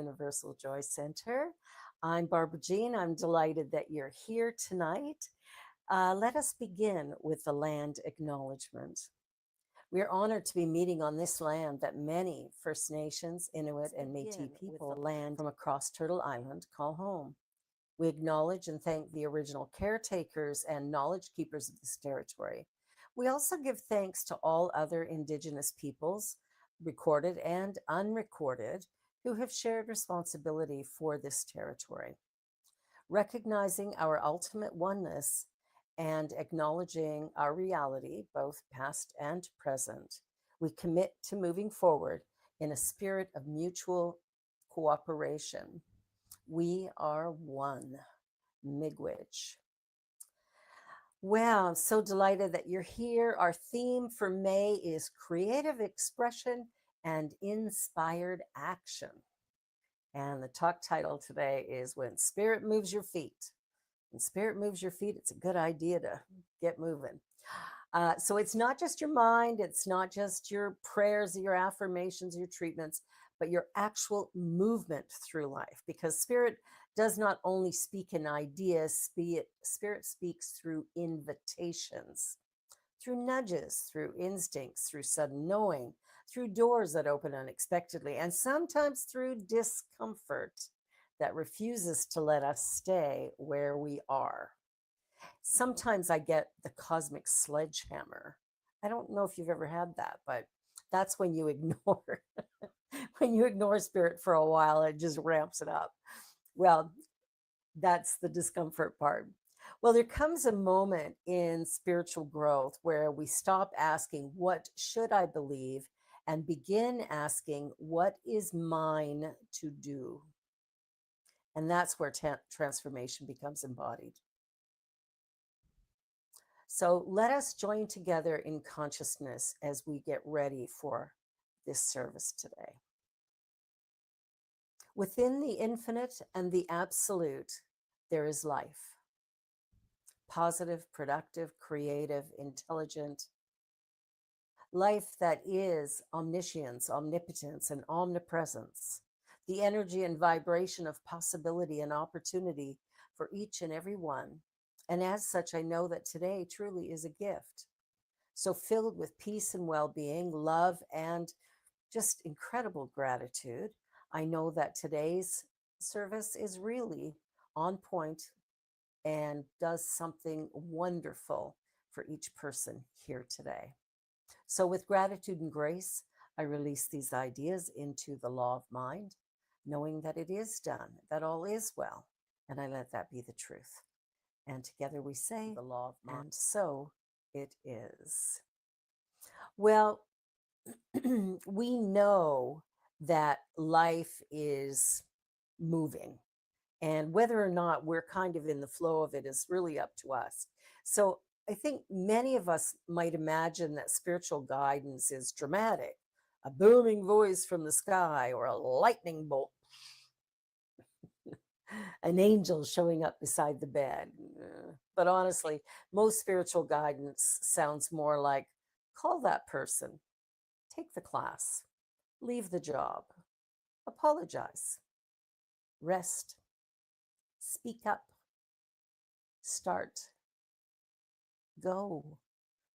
Universal Joy Center. I'm Barbara Jean. I'm delighted that you're here tonight. Let us begin with the land acknowledgement. We are honored to be meeting on this land that many First Nations, Inuit, and Métis people land from across Turtle Island call home. We acknowledge and thank the original caretakers and knowledge keepers of this territory. We also give thanks to all other Indigenous peoples, recorded and unrecorded, who have shared responsibility for this territory. Recognizing our ultimate oneness and acknowledging our reality, both past and present, we commit to moving forward in a spirit of mutual cooperation. We are one. Miigwech. Well, I'm so delighted that you're here. Our theme for May is creative expression and inspired action. And the talk title today is When Spirit Moves Your Feet. When spirit moves your feet, it's a good idea to get moving. So it's not just your mind, it's not just your prayers, your affirmations, your treatments, but your actual movement through life. Because spirit does not only speak in ideas, spirit speaks through invitations, through nudges, through instincts, through sudden knowing, through doors that open unexpectedly, and sometimes through discomfort that refuses to let us stay where we are. Sometimes I get the cosmic sledgehammer. I don't know if you've ever had that, but that's when you ignore when you ignore spirit for a while, it just ramps it up. Well, that's the discomfort part. Well, there comes a moment in spiritual growth where we stop asking, what should I believe? And begin asking, what is mine to do? And that's where transformation becomes embodied. So let us join together in consciousness as we get ready for this service today. Within the infinite and the absolute, there is life. Positive, productive, creative, intelligent. Life that is omniscience, omnipotence, and omnipresence. The energy and vibration of possibility and opportunity for each and every one. And as such, I know that today truly is a gift. So filled with peace and well-being, love, and just incredible gratitude, I know that today's service is really on point and does something wonderful for each person here today. So with gratitude and grace, I release these ideas into the law of mind, knowing that it is done, that all is well, and I let that be the truth. And together we say the law of mind, and so it is. Well, we know that life is moving, and whether or not we're kind of in the flow of it is really up to us. So I think many of us might imagine that spiritual guidance is dramatic, a booming voice from the sky or a lightning bolt, an angel showing up beside the bed. But honestly, most spiritual guidance sounds more like call that person, take the class, leave the job, apologize, rest, speak up, start, go.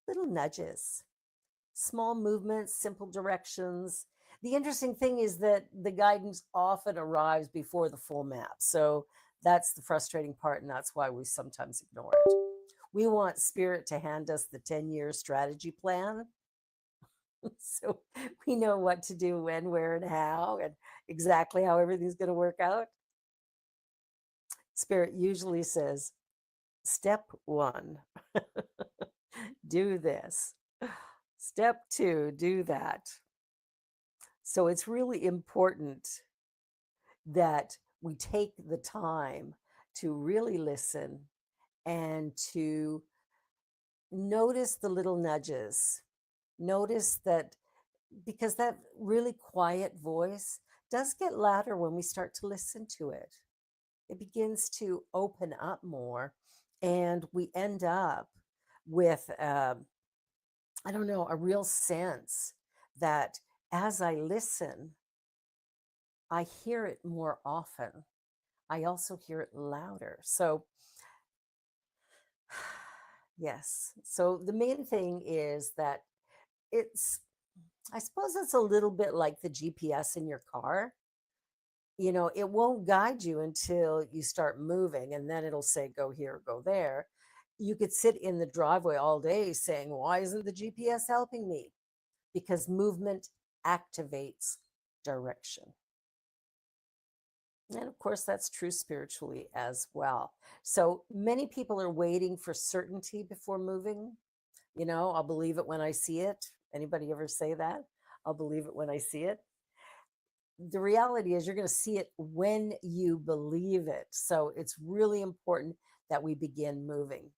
Little nudges, small movements, simple directions. The interesting thing is that the guidance often arrives before the full map. So that's the frustrating part, and that's why we sometimes ignore it. We want spirit to hand us the 10-year strategy plan. So we know what to do, when, where, and how, and exactly how everything's going to work out. Spirit usually says, step 1, do this. Step 2, do that. So it's really important that we take the time to really listen and to notice the little nudges. Notice that, because that really quiet voice does get louder when we start to listen to it. It begins to open up more, and we end up with, a real sense that as I listen, I hear it more often. I also hear it louder. So, yes. So the main thing is that it's, I suppose it's a little bit like the GPS in your car. It won't guide you until you start moving, and then it'll say, go here, go there. You could sit in the driveway all day saying, why isn't the GPS helping me? Because movement activates direction. And of course, that's true spiritually as well. So many people are waiting for certainty before moving. I'll believe it when I see it. Anybody ever say that? I'll believe it when I see it. The reality is you're going to see it when you believe it. So it's really important that we begin moving.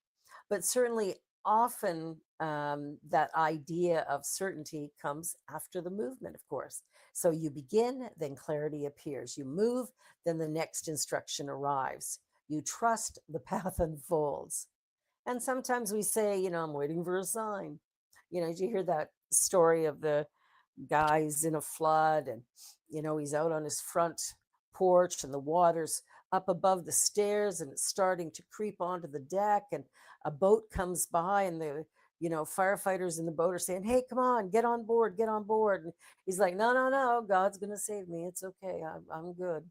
But certainly, often that idea of certainty comes after the movement, of course. So you begin, then clarity appears. You move, then the next instruction arrives. You trust, the path unfolds. And sometimes we say, I'm waiting for a sign. Did you hear that story of the guy's in a flood, and he's out on his front porch and the water's up above the stairs and it's starting to creep onto the deck, and a boat comes by, and the firefighters in the boat are saying, hey, come on, get on board, get on board. And he's like, no, no, no, God's gonna save me, it's okay, I'm good.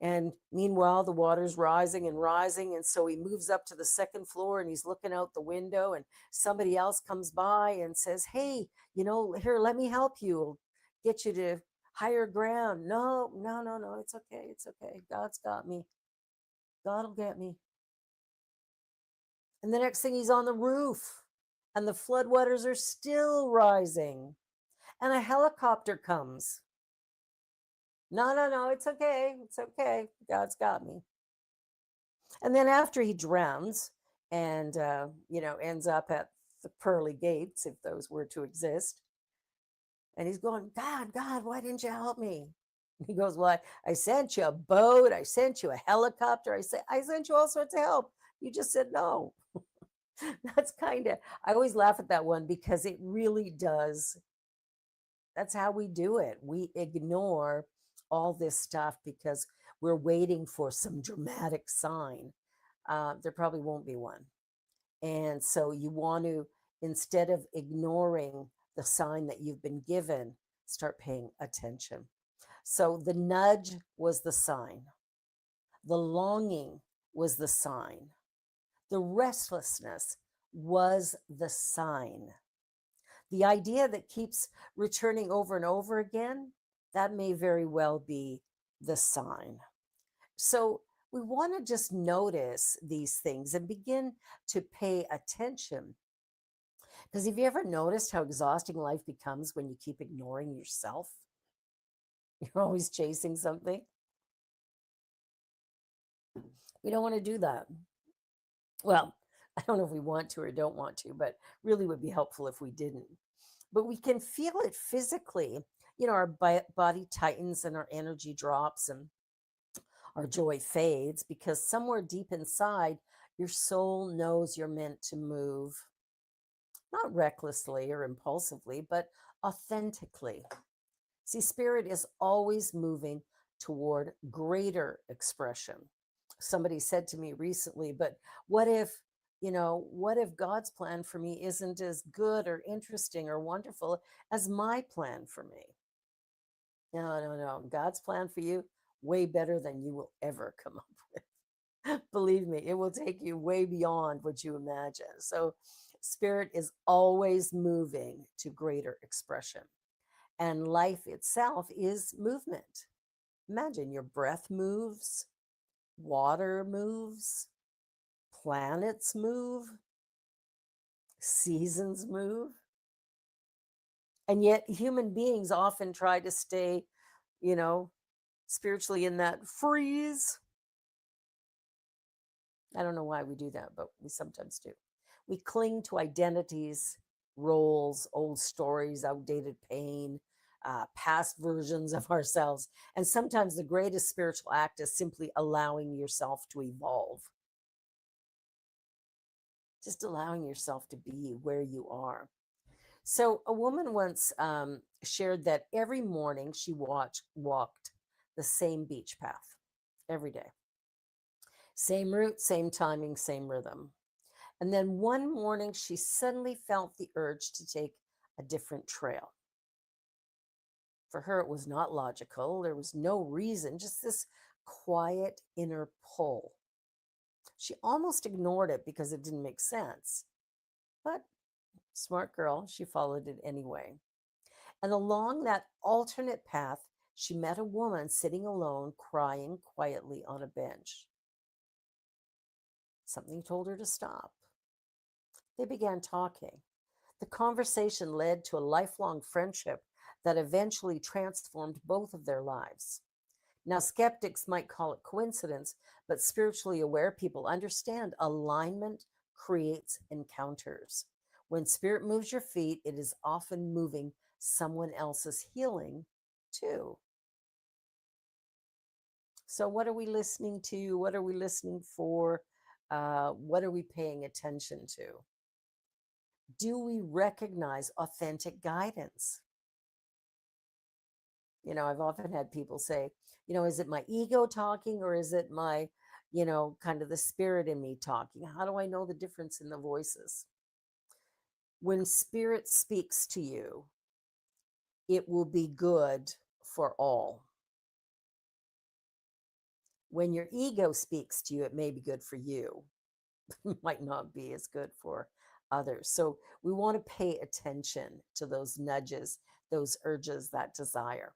And meanwhile, the water's rising and rising. And so he moves up to the second floor and he's looking out the window, and somebody else comes by and says, hey, here, let me help you, get you to higher ground. No, no, no, no, it's okay. It's okay. God's got me. God will get me. And the next thing, he's on the roof and the floodwaters are still rising. And a helicopter comes. No, no, no, it's okay. It's okay. God's got me. And then after he drowns and, ends up at the pearly gates, if those were to exist, and he's going, God, God, why didn't you help me? He goes, well, I sent you a boat. I sent you a helicopter. I sent you all sorts of help. You just said no. That's I always laugh at that one because it really does. That's how we do it. We ignore all this stuff because we're waiting for some dramatic sign. There probably won't be one. And so you want to, instead of ignoring the sign that you've been given, start paying attention. So the nudge was the sign, the longing was the sign, the restlessness was the sign. The idea that keeps returning over and over again, that may very well be the sign. So we want to just notice these things and begin to pay attention. Because have you ever noticed how exhausting life becomes when you keep ignoring yourself? You're always chasing something. We don't want to do that. Well, I don't know if we want to or don't want to, but really would be helpful if we didn't. But we can feel it physically. Our body tightens and our energy drops and our joy fades because somewhere deep inside, your soul knows you're meant to move, not recklessly or impulsively, but authentically. See, spirit is always moving toward greater expression. Somebody said to me recently, but what if God's plan for me isn't as good or interesting or wonderful as my plan for me? No, no, no. God's plan for you, way better than you will ever come up with. Believe me, it will take you way beyond what you imagine. So, spirit is always moving to greater expression. And life itself is movement. Imagine your breath moves, water moves, planets move, seasons move. And yet, human beings often try to stay, you know, spiritually in that freeze. I don't know why we do that, but we sometimes do. We cling to identities, roles, old stories, outdated pain, past versions of ourselves. And sometimes the greatest spiritual act is simply allowing yourself to evolve. Just allowing yourself to be where you are. So a woman once shared that every morning she walked the same beach path every day. Same route, same timing, same rhythm. And then one morning she suddenly felt the urge to take a different trail. For her, it was not logical. There was no reason, just this quiet inner pull. She almost ignored it because it didn't make sense. But smart girl, she followed it anyway. And along that alternate path, she met a woman sitting alone, crying quietly on a bench. Something told her to stop. They began talking. The conversation led to a lifelong friendship that eventually transformed both of their lives. Now, skeptics might call it coincidence, but spiritually aware people understand alignment creates encounters. When spirit moves your feet, it is often moving someone else's healing too. So, what are we listening to? What are we listening for? What are we paying attention to? Do we recognize authentic guidance? I've often had people say, is it my ego talking or is it my, kind of the spirit in me talking? How do I know the difference in the voices? When spirit speaks to you, it will be good for all. When your ego speaks to you, it may be good for you, might not be as good for others. So we want to pay attention to those nudges, those urges, that desire.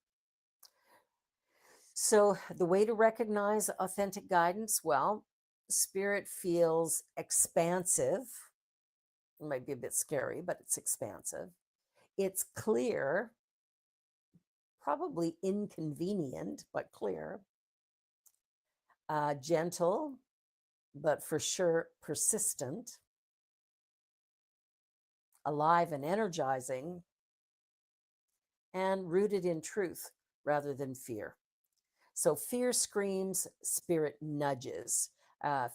So, the way to recognize authentic guidance, well, spirit feels expansive. It might be a bit scary, but it's expansive. It's clear, probably inconvenient, but clear. Gentle, but for sure persistent. Alive and energizing. And rooted in truth rather than fear. So fear screams, spirit nudges.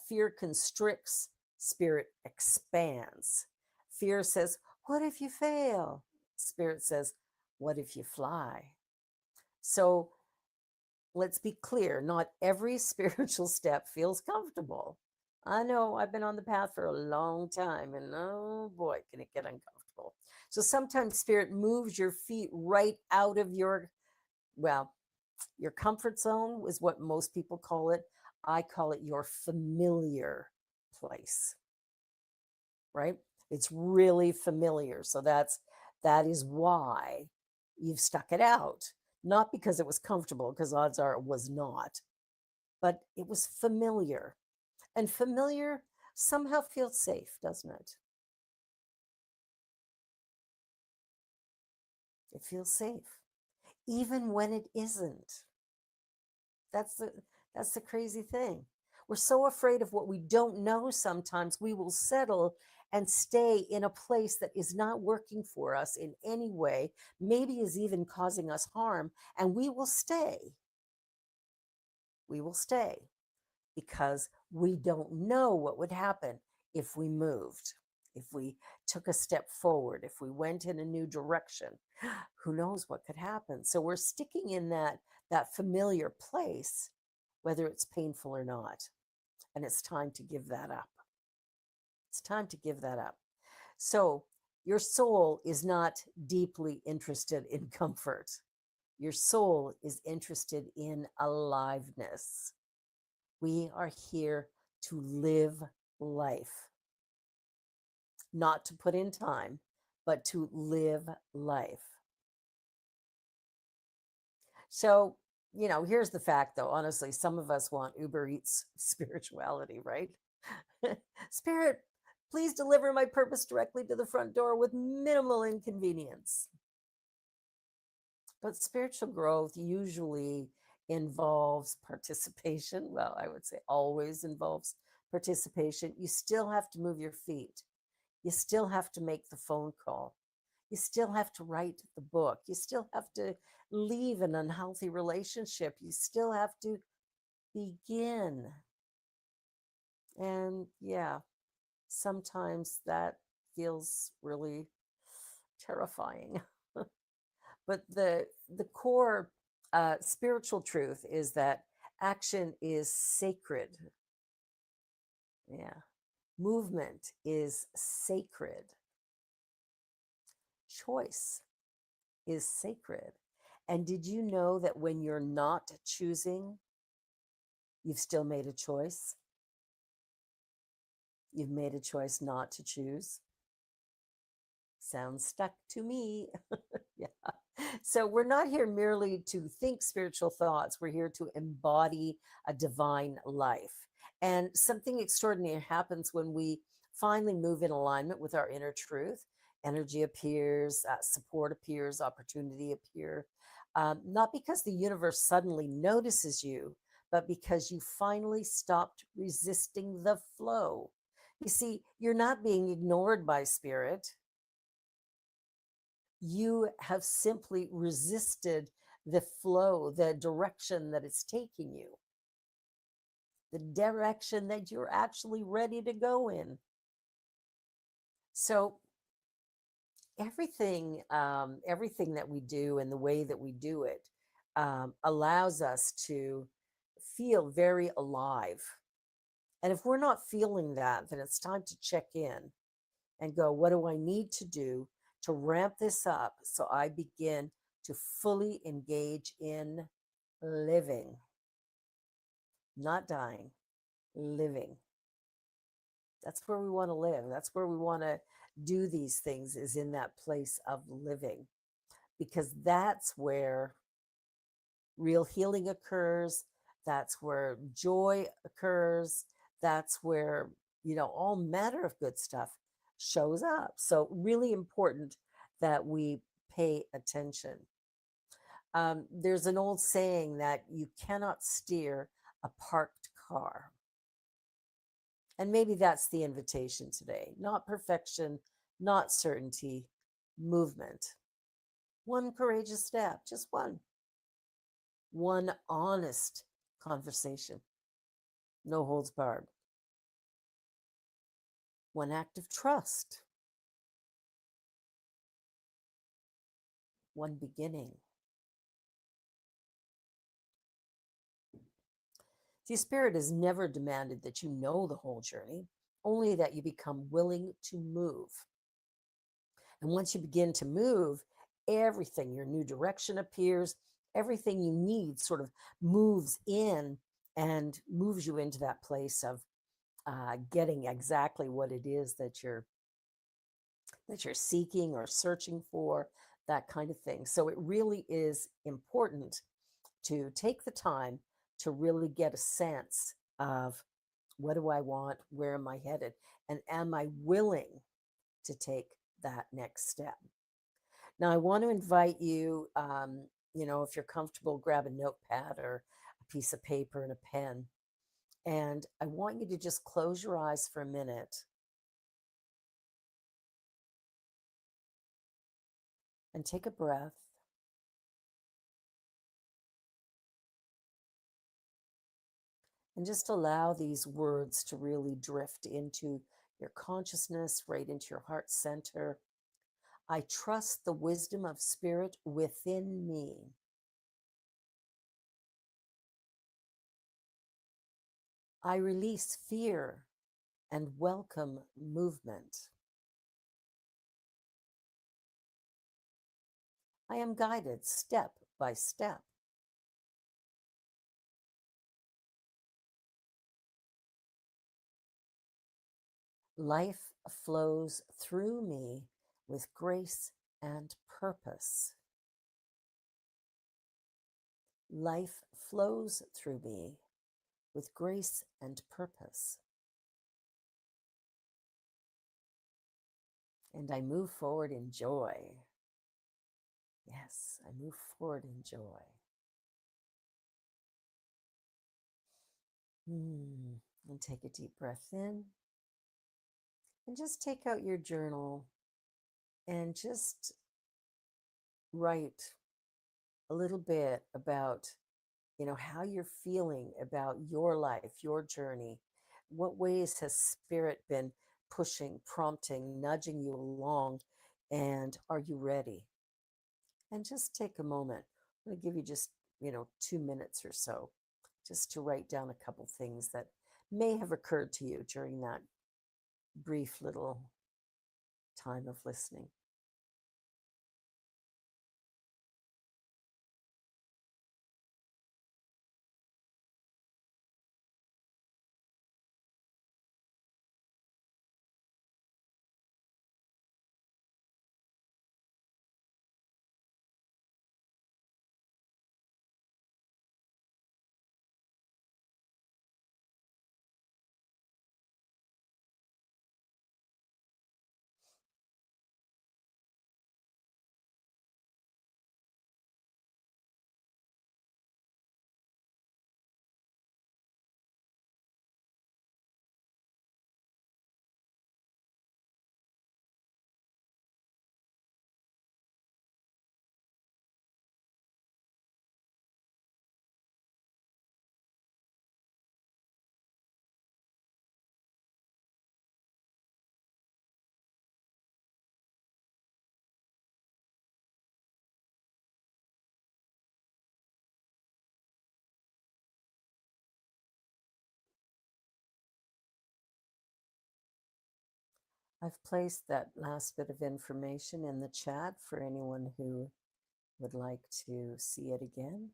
Fear constricts, spirit expands. Fear says, what if you fail? Spirit says, what if you fly? So let's be clear, not every spiritual step feels comfortable. I know I've been on the path for a long time, and oh boy, can it get uncomfortable. So sometimes spirit moves your feet right out of your comfort zone is what most people call it. I call it your familiar place, right? It's really familiar. So that is why you've stuck it out. Not because it was comfortable, because odds are it was not, but it was familiar. And familiar somehow feels safe, doesn't it? It feels safe, even when it isn't. That's the that's the crazy thing. We're so afraid of what we don't know sometimes we will settle and stay in a place that is not working for us in any way, maybe is even causing us harm, and we will stay. We will stay because we don't know what would happen if we moved, if we took a step forward, if we went in a new direction. Who knows what could happen? So we're sticking in that familiar place, whether it's painful or not. And it's time to give that up. It's time to give that up. So your soul is not deeply interested in comfort. Your soul is interested in aliveness. We are here to live life, not to put in time, but to live life. So, here's the fact though, honestly, some of us want Uber Eats spirituality, right? Spirit, please deliver my purpose directly to the front door with minimal inconvenience. But spiritual growth usually involves participation. Well, I would say always involves participation. You still have to move your feet. You still have to make the phone call. You still have to write the book. You still have to leave an unhealthy relationship. You still have to begin. And yeah, sometimes that feels really terrifying. But the core spiritual truth is that action is sacred. Yeah. Movement is sacred. Choice is sacred. And did you know that when you're not choosing, you've still made a choice? You've made a choice not to choose. Sounds stuck to me. Yeah. So we're not here merely to think spiritual thoughts. We're here to embody a divine life. And something extraordinary happens when we finally move in alignment with our inner truth. Energy appears, support appears, opportunity appear. Not because the universe suddenly notices you, but because you finally stopped resisting the flow. You see, you're not being ignored by spirit. You have simply resisted the flow, the direction that it's taking you, the direction that you're actually ready to go in. So everything that we do and the way that we do it allows us to feel very alive. And if we're not feeling that, then it's time to check in and go, what do I need to do to ramp this up so I begin to fully engage in living, not dying, living. That's where we want to live. That's where we want to do these things, is in that place of living, because that's where real healing occurs. That's where joy occurs. That's where, all manner of good stuff shows up. So, really important that we pay attention. There's an old saying that you cannot steer a parked car. And maybe that's the invitation today. Not perfection, not certainty, movement. One courageous step, just one. One honest conversation, no holds barred. One act of trust, one beginning. See, Spirit has never demanded that you know the whole journey, only that you become willing to move. And once you begin to move, everything, your new direction appears, everything you need sort of moves in and moves you into that place of getting exactly what it is that you're seeking or searching for, that kind of thing. So it really is important to take the time to really get a sense of, what do I want? Where am I headed? And am I willing to take that next step? Now, I want to invite you, if you're comfortable, grab a notepad or a piece of paper and a pen. And I want you to just close your eyes for a minute and take a breath. And just allow these words to really drift into your consciousness, right into your heart center. I trust the wisdom of spirit within me. I release fear and welcome movement. I am guided step by step. Life flows through me with grace and purpose. Life flows through me with grace and purpose. And I move forward in joy. Yes, I move forward in joy. And take a deep breath in. And just take out your journal and just write a little bit about, how you're feeling about your life, your journey. What ways has spirit been pushing, prompting, nudging you along? And are you ready? And just take a moment. I'm going to give you just, 2 minutes or so just to write down a couple things that may have occurred to you during that brief little time of listening. I've placed that last bit of information in the chat for anyone who would like to see it again.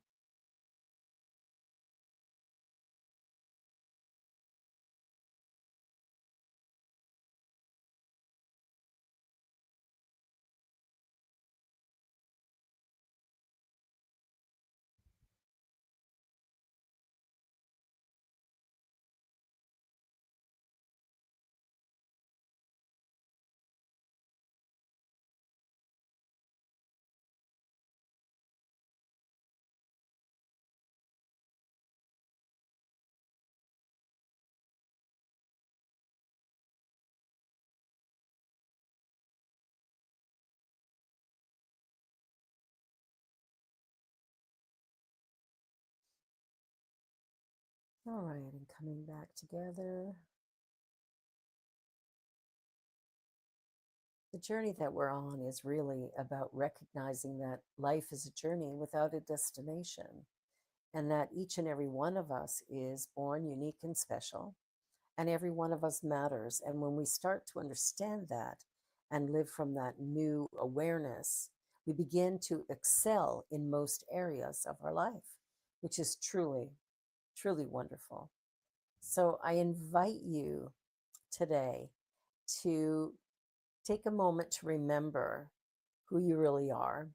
All right, and coming back together. The journey that we're on is really about recognizing that life is a journey without a destination, and that each and every one of us is born unique and special, and every one of us matters. And when we start to understand that and live from that new awareness, we begin to excel in most areas of our life, which is truly, truly wonderful. So I invite you today to take a moment to remember who you really are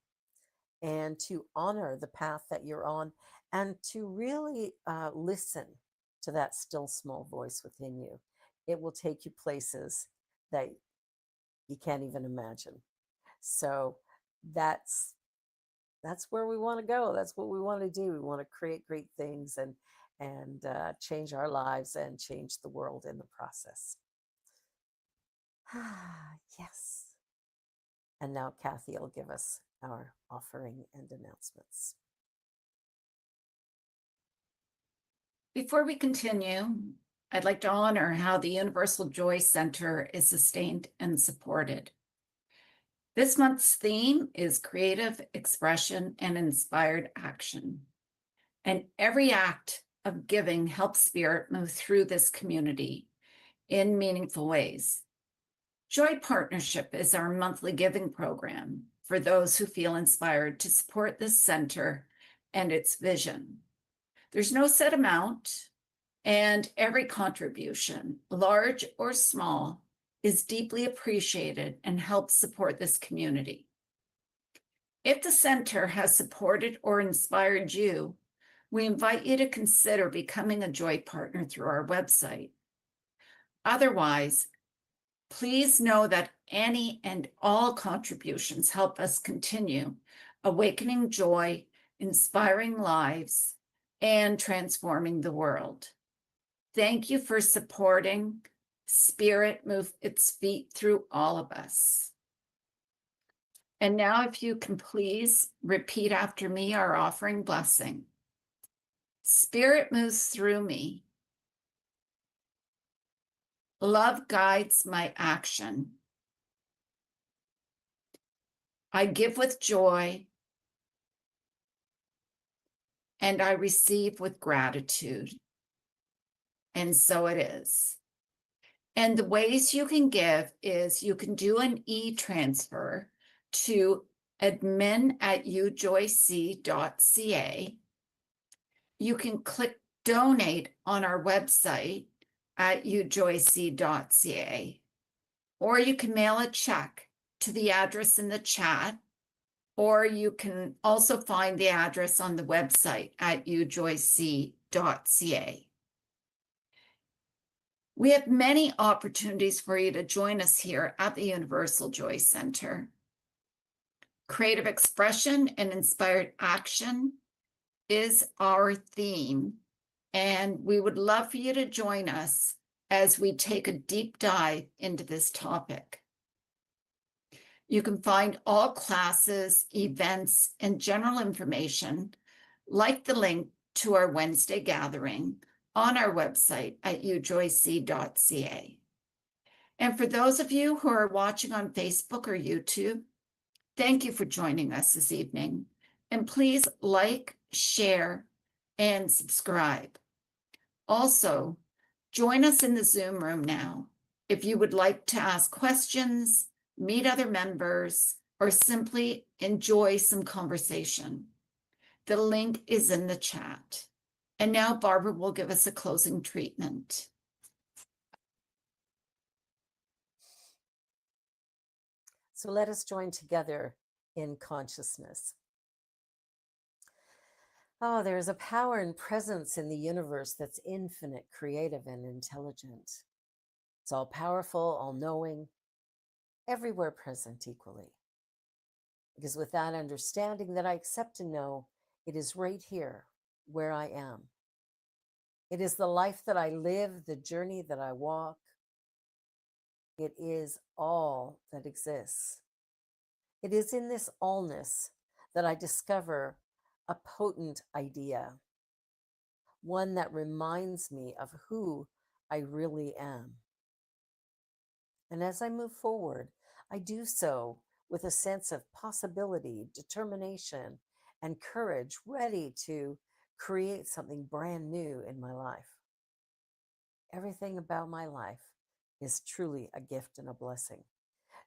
and to honor the path that you're on and to really listen to that still small voice within you. It will take you places that you can't even imagine. So that's where we want to go. That's what we want to do. We want to create great things and change our lives and change the world in the process. Yes. And now Kathy will give us our offering and announcements. Before we continue, I'd like to honor how the Universal Joy Center is sustained and supported. This month's theme is creative expression and inspired action. And every act of giving helps spirit move through this community in meaningful ways. Joy Partnership is our monthly giving program for those who feel inspired to support this center and its vision. There's no set amount, and every contribution, large or small, is deeply appreciated and helps support this community. If the center has supported or inspired you, we invite you to consider becoming a Joy Partner through our website. Otherwise, please know that any and all contributions help us continue awakening joy, inspiring lives, and transforming the world. Thank you for supporting Spirit Move its feet through all of us. And now, if you can please repeat after me our offering blessing. Spirit moves through me. Love guides my action. I give with joy, and I receive with gratitude. And so it is. And the ways you can give is you can do an e-transfer to admin@ujoyc.ca. You can click donate on our website at ujoyc.ca, or you can mail a check to the address in the chat, or you can also find the address on the website at ujoyc.ca. We have many opportunities for you to join us here at the Universal Joy Center. Creative expression and inspired action is our theme, and we would love for you to join us as we take a deep dive into this topic. You can find all classes, events, and general information, like the link to our Wednesday gathering, on our website at ujoyc.ca. And for those of you who are watching on Facebook or YouTube, thank you for joining us this evening. And please like, share, and subscribe. Also, join us in the Zoom room now if you would like to ask questions, meet other members, or simply enjoy some conversation. The link is in the chat. And now Barbara will give us a closing treatment. So let us join together in consciousness. Oh, there is a power and presence in the universe that's infinite, creative, and intelligent. It's all powerful, all knowing, everywhere present equally. Because with that understanding that I accept and know, it is right here where I am. It is the life that I live, the journey that I walk. It is all that exists. It is in this allness that I discover a potent idea, one that reminds me of who I really am. And as I move forward, I do so with a sense of possibility, determination, and courage, ready to create something brand new in my life. Everything about my life is truly a gift and a blessing.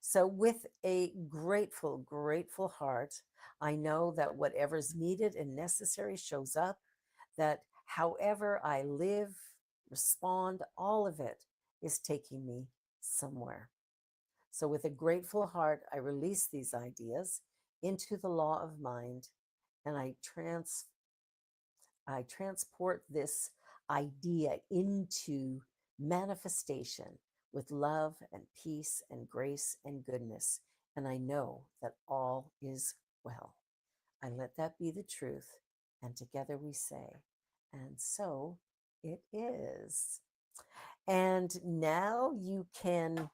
So with a grateful, grateful heart, I know that whatever's needed and necessary shows up, that however I live, respond, all of it is taking me somewhere. So with a grateful heart, I release these ideas into the law of mind, and I transport this idea into manifestation with love and peace and grace and goodness. And I know that all is well. I let that be the truth. And together we say, and so it is. And now you can